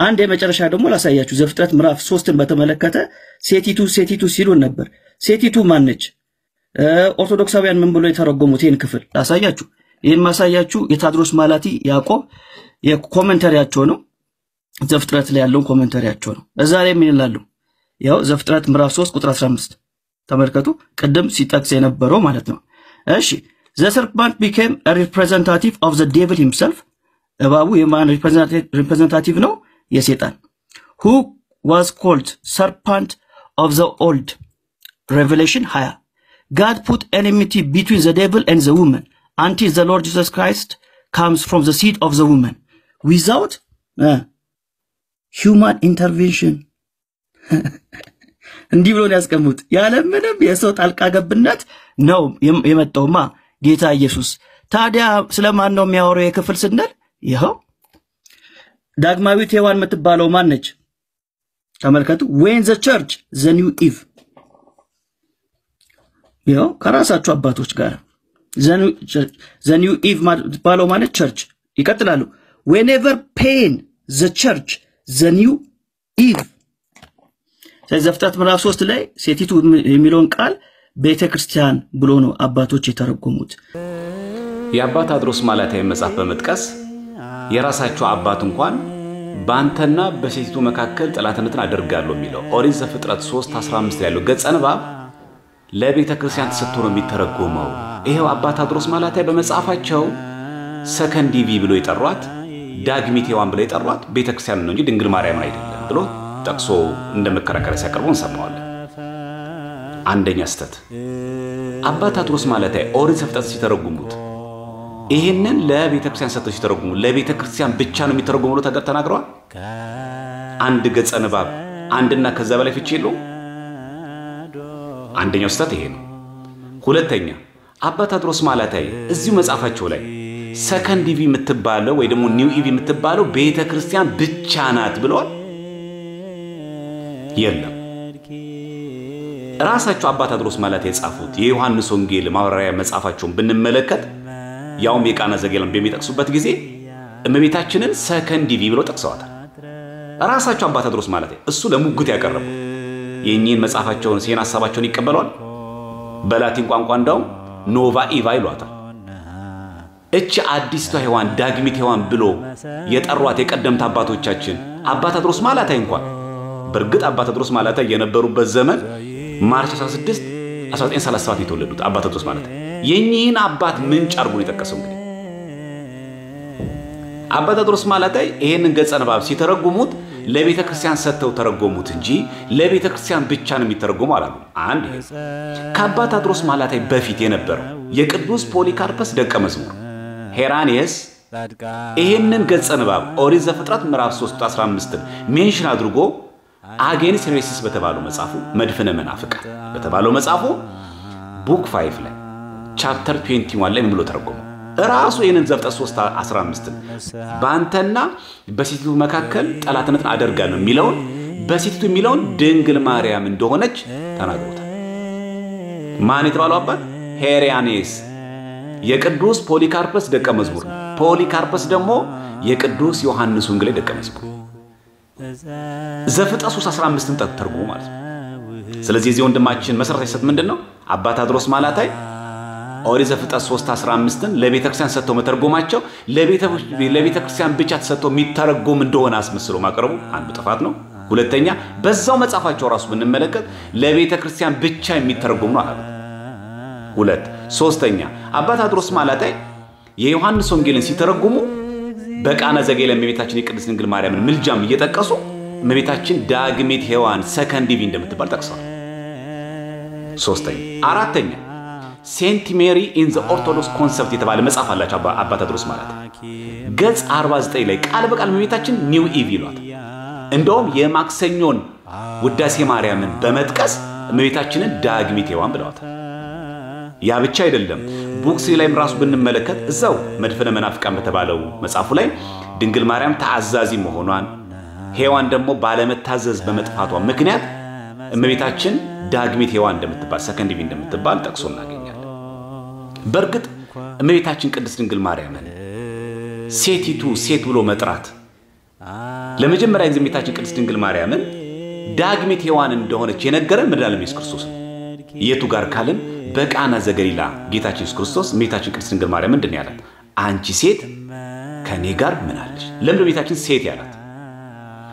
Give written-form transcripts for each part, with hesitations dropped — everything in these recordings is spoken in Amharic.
አንድ የመጨረሻ ደግሞ ላሳያችሁ ዘፍጥረት ምዕራፍ 3ን በተመለከተ ሴቲቱ ሲሉን ነበር ሴቲቱ ማን ነች ኦርቶዶክሳውያን ምን ብሎ የተረጎሙት ይሄን ክፍል ላሳያችሁ ይሄን ማሳያችሁ የታድሮስ ማላቲ ያዕቆብ የኮሜንታሪያቸው ነው ዘፍጥረት ላይ ያለው ኮሜንታሪያቸው ነው እዛ ላይ ምን ይላሉ ያው ዘፍጥረት ምዕራፍ 3 ቁጥር 15 ተመልከቱ ቀደም ሲጠቅስ የነበረው ማለት ነው እሺ the serpent became a representative of the devil himself እባቡ የማን representative ነው የሰይጣን who was called serpent of the old revelation 20 God put enmity between the devil and the woman until the Lord Jesus Christ comes from the seed of the woman without human intervention እንዲህ ብሎ ያስቀምጡት ያለ ምንም የሰው ጣልቃ ገብነት ነው የመጣውማ ጌታ ኢየሱስ ታዲያ ስለማን ነው የሚያወራው የክፍል ስንል ይሄው ዳግማዊት ሔዋን የምትባለው ማን ነች ተመልከቱ when the church the new eve ይሄው ከራሳቸው አባቶች ጋር the new eve የምትባለው ማለት church ይቀጥላሉ whenever pain the church the new eve ዘፍጥረት ምዕራፍ 3 ላይ ሴቲቱ የሚለውን ቃል ቤተክርስቲያን ብሎ ነው አባቶች የተረጎሙት የአባት አድሮስ ማላታይ መጽሐፍ በመጥቀስ የራሳቸው አባት እንኳን ባንተና በሴቲቱ መካከል ጥላትነትን አደርጋለሁ የሚለው ኦሪት ዘፍጥረት 3:15 ያለው ገጸ ንባብ ለቤተክርስቲያን ተሰጥቶ ነው የሚተረጎመው ይሄው አባት አድሮስ ማላታይ በመጽሐፋቸው ሰከንድ ዲቪ ብሎ ይጠሯት ዳግሚት ሔዋን ብሎ ይጠሯት ቤተክርስቲያን ነው እንጂ ድንግል ማርያም አይደለም ብሎ ጠቅሶ እንደመከራከር ሲያቀርቡን ሰማዋለን አንደኛ ስተት አባት አድሮስ ማላታይ ኦሪት ዘፍጥረት ሲተረጉሙት ይሄንን ለቤተክርስቲያን ሰጥተው ሲተረጉሙ ለቤተክርስቲያን ብቻ ነው የሚተረጉሙ ብሎ ተናግረዋል አንድ ገጸ ንባብ አንድና ከዛ በላይ ፍቺ የለው አንደኛው ስተት ይሄ ነው ሁለተኛ አባት አድሮስ ማላታይ እዚሁ መጽሐፋቸው ላይ ሰከንድ ዲቪ የምትባለው ወይ ደግሞ ኒው ኢቭ የምትባለው ቤተክርስቲያን ብቻ ናት ብለዋል የለም ራሳቸው አባት አድሮስ ማላታይ የጻፉት የዮሐንስ ወንጌል ማብራሪያ መጽሐፋቸውን ብንመለከት ያውም የቃና ዘገላን በሚጠቅሱበት ጊዜ እመቤታችንን ሰከንድ ዲቪ ብለው ጠቅሰዋታል ራሳቸው አባት አድሮስ ማላታይ እሱ ለሙግት ያቀርቡ የኚህን መጽሐፋቸውን ሲና ሐሳባቸውን ይቀበላል በላቲን ቋንቋ እንዳው ኖቫ ኢቫ ይሏታል እቺ አዲስቷ ሔዋን ዳግሚት ሔዋን ብሎ የጠሯት የቀደምት አባቶቻችን አባት አድሮስ ማላታይ እንኳን በርግጥ አባት አድሮስ ማላታይ የነበሩበት ዘመን ማርች 16 1937 የተወለዱት አባት አድሮስ ማላታይ የኚህን አባት ምን ጫርጉ ይተከሰው እንግዲህ አባት አድሮስ ማላታይ ይሄንን ገጸ ንባብ ሲተረጉሙት ለቤተክርስቲያን ሰጥተው ተረጎሙት እንጂ ለቤተክርስቲያን ብቻ ነው የሚተረጎሙ አላሉ አንድ ከአባት አድሮስ ማላታይ በፊት የነበረው የቅዱስ ፖሊካርፐስ ደቀ መዝሙር ሄራኒየስ ይሄንን ገጸ ንባብ ኦሪት ዘፍጥረት ምዕራፍ 3:15 ሜንሽን አድርጎ አጌንስ ሄሬሲስ በተባለው መጽሐፉ መድፍነ መናፍቃን በተባለው መጽሐፉ ቡክ 5 ላይ ቻፕተር 21 ላይ ምን ብሎ ተረጎመ ራሱ ይሄንን ዘፍጥረት 3:15 ባንተና በሴቲቱ መካከል ጠላትነትን አደርጋለሁ የሚለውን በሴቲቱ የሚለውን ድንግል ማርያም እንደሆነች ተናግሮታል ማን የተባለው አባት ሄራኒየስ የቅዱስ ፖሊካርፐስ ደቀ መዝሙር ፖሊካርፐስ ደግሞ የቅዱስ ዮሐንስ ወንጌል ደቀ መዝሙር ዘፍጥረት 3:15ን ተርጉሞ ማለት ነው ስለዚህ እዚህ ወንድማችን መሰረት ይሰጥ ምንድነው አባት አድሮስ ማላታይ ኦሪት ዘፍጥረት 3:15ን ለቤተክርስቲያን ሰጥተው መተርጎማቸው ለቤተክርስቲያን ብቻ ተሰጥተው የሚተረጎም እንደሆነ አስመስሎ ማቅረቡ አንዱ ጥፋት ነው ሁለተኛ በዛው መጽሐፋቸው ራሱ ብንመለከት ለቤተክርስቲያን ብቻ የሚተረጎም ነው አሉ ሁለት ሶስተኛ አባት አድሮስ ማላታይ የዮሐንስ ወንጌልን ሲተረጉሙ በቃና ዘገላን እመቤታችን የቅድስት ድንግል ማርያምን ምልጃም እየጠቀሱ እመቤታችን ዳግሚት ሔዋን ሰከንድ ዲቪ እንደምትባል ጠቅሰዋል ሶስተኛ አራተኛ ሴንት ሜሪ ኢን ዘ ኦርቶዶክስ ኮንሰፕት የተባለ መጽሐፍ አላቸው አባት አድሮስ ማላታይ ገጽ 49 ላይ ቃል በቃል እመቤታችን ኒው ኢቭ ይሏት እንደውም የማክሰኞን ውዳሴ ማርያምን በመጥቀስ እመቤታችንን ዳግሚት ሔዋን ብለዋታል ያ ብቻ አይደለም ቡክስ ላይም ራሱ ብንመለከት እዛው መድፈነ መናፍቃን በተባለው መጽሐፉ ላይ ድንግል ማርያም ተአዛዚ መሆኗን ሔዋን ደግሞ ባለመታዘዝ በመጥፋቷ ምክንያት እመቤታችን ዳግሚት ሔዋን እንደምትባል ሰከንድ ዲቪ እንደምትባል ጠቅሶ እናገኛለን በርግጥ እመቤታችን ቅድስት ድንግል ማርያምን ሴቲቱ ሴት ብሎ መጥራት ለመጀመሪያ ጊዜ እመቤታችን ቅድስት ድንግል ማርያምን ዳግሚት ሔዋን እንደሆነች የነገረን መድኃኒዓለም ኢየሱስ ክርስቶስ ነው። የቱ ጋር ካልን በቃና ዘገሊላ ጌታችን ኢየሱስ ክርስቶስ እመቤታችን ቅድስት ድንግል ማርያም ምንድን ያላት? አንቺ ሴት ከኔ ጋር ምን አለሽ? ለምን እመቤታችን ሴት ያላት?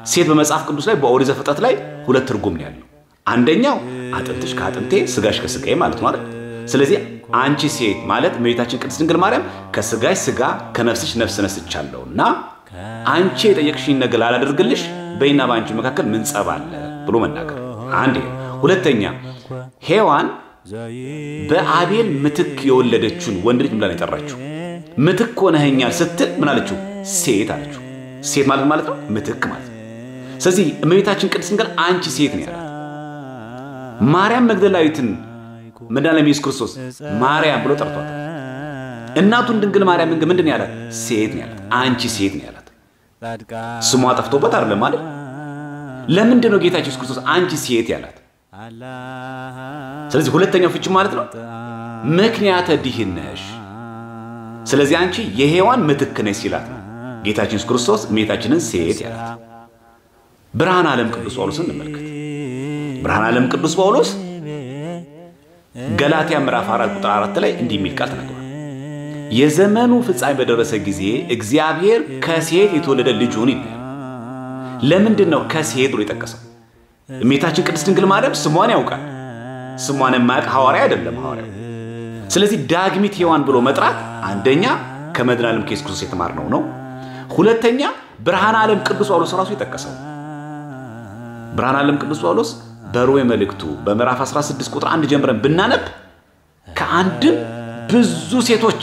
ሴት በመጽሐፍ ቅዱስ ላይ በኦሪት ዘፍጥረት ላይ ሁለት ትርጉም ነው ያለው። አንደኛው አጥንትሽ ከአጥንቴ ስጋሽ ከስጋዬ ማለት ነው አይደል? ስለዚህ አንቺ ሴት ማለት እመቤታችን ቅድስት ድንግል ማርያም ከስጋሽ ስጋ ከነፍስሽ ነፍስ ነስቻለሁና አንቺ የጠየቅሽኝ ነገር አላደርግልሽ በእኔና በአንቺ መካከል ምን ጸብ አለ ብሎ መናገር አንዴ። ሁለተኛ ሔዋን በአቤል ምትክ የወለደችውን ወንድ ልጅ ብላ ነው የጠራችው። ምትክ ሆነኸኛል ስትል ምን አለችው? ሴት አለችው። ሴት ማለት ነው ምትክ ማለት። ስለዚህ እመቤታችን ቅድስት ድንግል አንቺ ሴት ነው ያላት። ማርያም መግደላዊትን መድኃኒዓለም ኢየሱስ ክርስቶስ ማርያም ብሎ ጠርቷታል። እናቱን ድንግል ማርያም ግን ምንድን ያላት? ሴት ነው ያላት። አንቺ ሴት ነው ያላት። ስሟ ጠፍቶበት አይደለም ማለት። ለምንድን ነው ጌታችን ኢየሱስ ክርስቶስ አንቺ ሴት ያላት? ስለዚህ ሁለተኛው ፍቺ ማለት ነው ምክንያተ ድኅነትሽ። ስለዚህ አንቺ የሔዋን ምትክ ነሽ ሲላት ጌታችን ኢየሱስ ክርስቶስ እመቤታችንን ሴት ያላት። ብርሃነ ዓለም ቅዱስ ጳውሎስን እንመልከት። ብርሃነ ዓለም ቅዱስ ጳውሎስ ገላትያ ምዕራፍ 4 ቁጥር 4 ላይ እንዲህ የሚል ቃል ተናግሯል። የዘመኑ ፍጻሜ በደረሰ ጊዜ እግዚአብሔር ከሴት የተወለደ ልጁን ይላል። ለምንድን ነው ከሴት ብሎ የጠቀሰው? እመቤታችን ቅድስት ድንግል ማርያም ስሟን ያውቃል። ስሟን የማያውቅ ሐዋርያ አይደለም ሐዋርያው። ስለዚህ ዳግሚት ሔዋን ብሎ መጥራት አንደኛ ከመድኃኒዓለም ኢየሱስ ክርስቶስ የተማርነው ነው። ሁለተኛ ብርሃነ ዓለም ቅዱስ ጳውሎስ ራሱ የጠቀሰው። ብርሃነ ዓለም ቅዱስ ጳውሎስ በሮሜ መልእክቱ በምዕራፍ 16 ቁጥር 1 ጀምረን ብናነብ ከአንድም ብዙ ሴቶች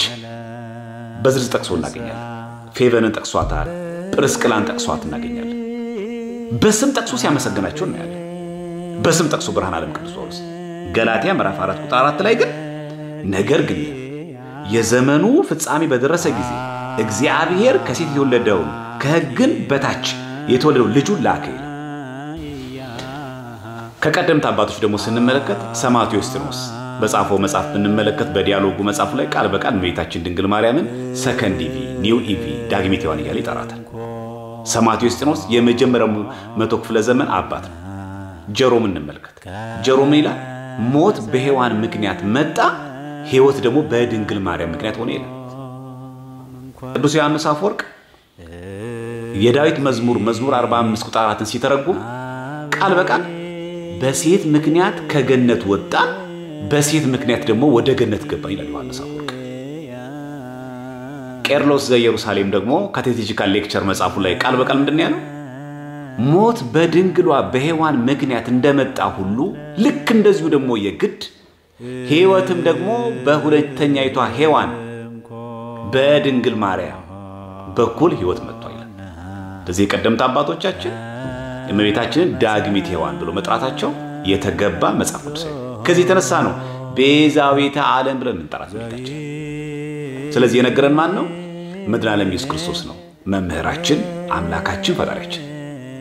በዝርዝር ጠቅሶ እናገኛለን። ፌቨንን ጠቅሷታል፣ ጵርስቅላን ጠቅሷት እናገኛለን። በስም ጠቅሶ ሲያመሰግናቸው እናያለን። በስም ጠቅሶ ብርሃነ ዓለም ቅዱስ ጳውሎስ ገላትያ ምዕራፍ 4 ቁጥር 4 ላይ ግን ነገር ግን የዘመኑ ፍጻሜ በደረሰ ጊዜ እግዚአብሔር ከሴት የተወለደውን ከሕግን በታች የተወለደው ልጁን ላከ ይላል። ከቀደምት አባቶች ደግሞ ስንመለከት ሰማዕቱ ዮስጢኖስ በጻፈው መጽሐፍ ብንመለከት በዲያሎጉ መጽሐፍ ላይ ቃል በቃል እመቤታችን ድንግል ማርያምን ሰከንድ ኢቪ፣ ኒው ኢቪ፣ ዳግሚት ሔዋን እያለ ይጠራታል። ሰማዕቱ ዮስጢኖስ የመጀመሪያው መቶ ክፍለ ዘመን አባት ነው። ጀሮም እንመልከት። ጀሮም ይላል ሞት በሔዋን ምክንያት መጣ፣ ሕይወት ደግሞ በድንግል ማርያም ምክንያት ሆነ ይላል። ቅዱስ ዮሐንስ አፈወርቅ የዳዊት መዝሙር 45 ቁጥር 4ን ሲተረጉም ቃል በቃል በሴት ምክንያት ከገነት ወጣን፣ በሴት ምክንያት ደግሞ ወደ ገነት ገባን ይላል ዮሐንስ አፈወርቅ። ቄርሎስ ዘኢየሩሳሌም ደግሞ ካቴቴጂካል ሌክቸር መጽሐፉ ላይ ቃል በቃል ምንድን ነው ያለው? ሞት በድንግሏ በሔዋን ምክንያት እንደመጣ ሁሉ ልክ እንደዚሁ ደግሞ የግድ ሕይወትም ደግሞ በሁለተኛይቷ ሔዋን በድንግል ማርያም በኩል ሕይወት መጥቷል ይላል። ስለዚህ የቀደምት አባቶቻችን እመቤታችንን ዳግሚት ሔዋን ብሎ መጥራታቸው የተገባ መጽሐፍ ቅዱስ ነው። ከዚህ የተነሳ ነው ቤዛዊተ ዓለም ብለን እንጠራት እመቤታችን። ስለዚህ የነገረን ማን ነው? መድኃኒዓለም ኢየሱስ ክርስቶስ ነው፣ መምህራችን፣ አምላካችን፣ ፈጣሪያችን።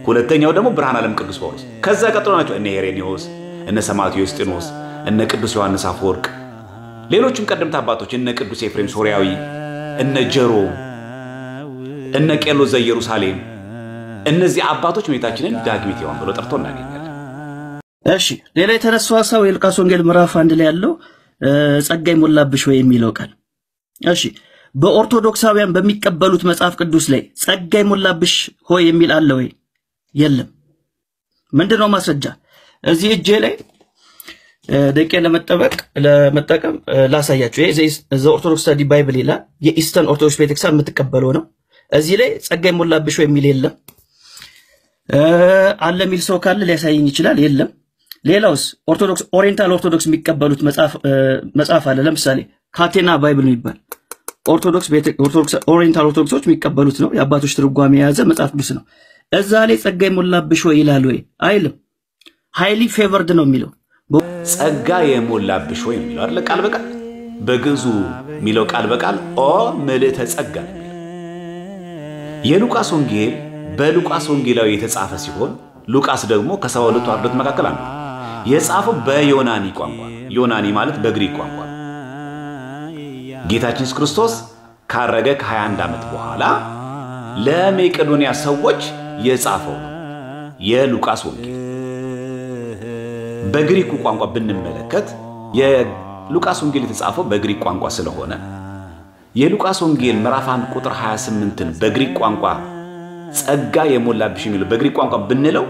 ሁለተኛው ደግሞ ብርሃነ ዓለም ቅዱስ ጳውሎስ። ከዛ ቀጥሎ ናቸው እነ ሄሬኔዎስ፣ እነ ሰማዕቱ ዮስጢኖስ፣ እነ ቅዱስ ዮሐንስ አፈወርቅ፣ ሌሎችም ቀደምት አባቶች እነ ቅዱስ ኤፍሬም ሶርያዊ፣ እነ ጀሮም፣ እነ ቄርሎስ ዘኢየሩሳሌም። እነዚህ አባቶች እመቤታችንን ዳግሚት ሔዋን ብሎ ጠርቶ እናገኛለን። እሺ ሌላ የተነሳው ሐሳብ የሉቃስ ወንጌል ምዕራፍ 1 ላይ ያለው ጸጋ ይሞላብሽ ወይ የሚለው ቃል። እሺ በኦርቶዶክሳውያን በሚቀበሉት መጽሐፍ ቅዱስ ላይ ጸጋ ይሞላብሽ ሆይ የሚል አለ ወይ? የለም። ምንድነው ማስረጃ? እዚህ እጄ ላይ ደቄ ለመጠቀም ላሳያችሁ። ይሄ ዘ ኦርቶዶክስ ስታዲ ባይብል ይላል። የኢስተርን ኦርቶዶክስ ቤተክርስቲያን የምትቀበለው ነው። እዚህ ላይ ጸጋ ይሞላብሽ ወይ የሚል የለም። አለ የሚል ሰው ካለ ሊያሳየኝ ይችላል። የለም። ሌላውስ ኦርቶዶክስ ኦሪየንታል ኦርቶዶክስ የሚቀበሉት መጽሐፍ አለ። ለምሳሌ ካቴና ባይብል የሚባል ኦርቶዶክስ ኦሪየንታል ኦርቶዶክሶች የሚቀበሉት ነው። የአባቶች ትርጓሜ የያዘ መጽሐፍ ቅዱስ ነው። እዛ ላይ ጸጋ ይሞላብሽ ወይ ይላል ወይ? አይልም። ሃይሊ ፌቨርድ ነው የሚለው። ጸጋ የሞላብሽ ወይ የሚለው አይደል? ቃል በቃል በግዕዙ የሚለው ቃል በቃል ኦ ምልዕተ ጸጋ ነው የሚለው። የሉቃስ ወንጌል በሉቃስ ወንጌላዊ የተጻፈ ሲሆን ሉቃስ ደግሞ ከ72 አርድእት መካከል አንዱ የጻፈው በዮናኒ ቋንቋ። ዮናኒ ማለት በግሪክ ቋንቋ። ጌታችን ኢየሱስ ክርስቶስ ካረገ ከ21 ዓመት በኋላ ለመቄዶንያ ሰዎች የጻፈው ነው የሉቃስ ወንጌል። በግሪኩ ቋንቋ ብንመለከት የሉቃስ ወንጌል የተጻፈው በግሪክ ቋንቋ ስለሆነ የሉቃስ ወንጌል ምዕራፍ 1 ቁጥር 28ን በግሪክ ቋንቋ ጸጋ የሞላብሽ የሚለው በግሪክ ቋንቋ ብንለው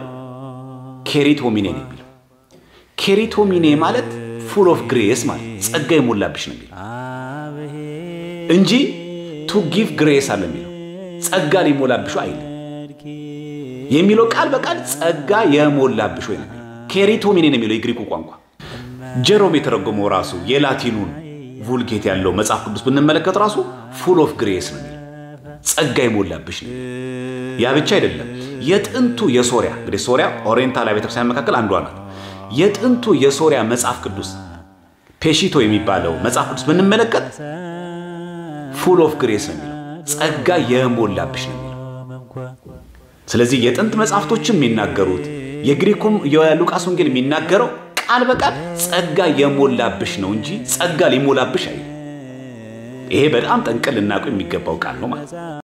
ኬሪቶሚኔ ነው የሚለው። ኬሪቶሚኔ ማለት full of grace ማለት ጸጋ የሞላብሽ ነው የሚለው እንጂ to give grace አለ የሚለው ጸጋ ሊሞላብሽ አይደለም የሚለው ቃል በቃል ጸጋ የሞላብሽ ወይ ነው ኬሪቶሚኔ ነው የሚለው የግሪኩ ቋንቋ። ጀሮም የተረጎመው ራሱ የላቲኑን vulgate ያለው መጽሐፍ ቅዱስ ብንመለከት ራሱ full of grace ነው የሚለው ጸጋ የሞላብሽ ነው። ያ ብቻ አይደለም የጥንቱ የሶሪያ እንግዲህ ሶሪያ ኦሪየንታል ቤተክርስቲያን መካከል አንዷ ናት። የጥንቱ የሶሪያ መጽሐፍ ቅዱስ ፔሺቶ የሚባለው መጽሐፍ ቅዱስ ብንመለከት full of grace ነው የሚለው ጸጋ የሞላብሽ ነው የሚለው። ስለዚህ የጥንት መጽሐፍቶችም የሚናገሩት የግሪኩም የሉቃስ ወንጌል የሚናገረው ቃል በቃል ጸጋ የሞላብሽ ነው እንጂ ጸጋ ሊሞላብሽ አይደለም። ይሄ በጣም ጠንቅል ልናውቀው የሚገባው ቃል ነው ማለት ነው።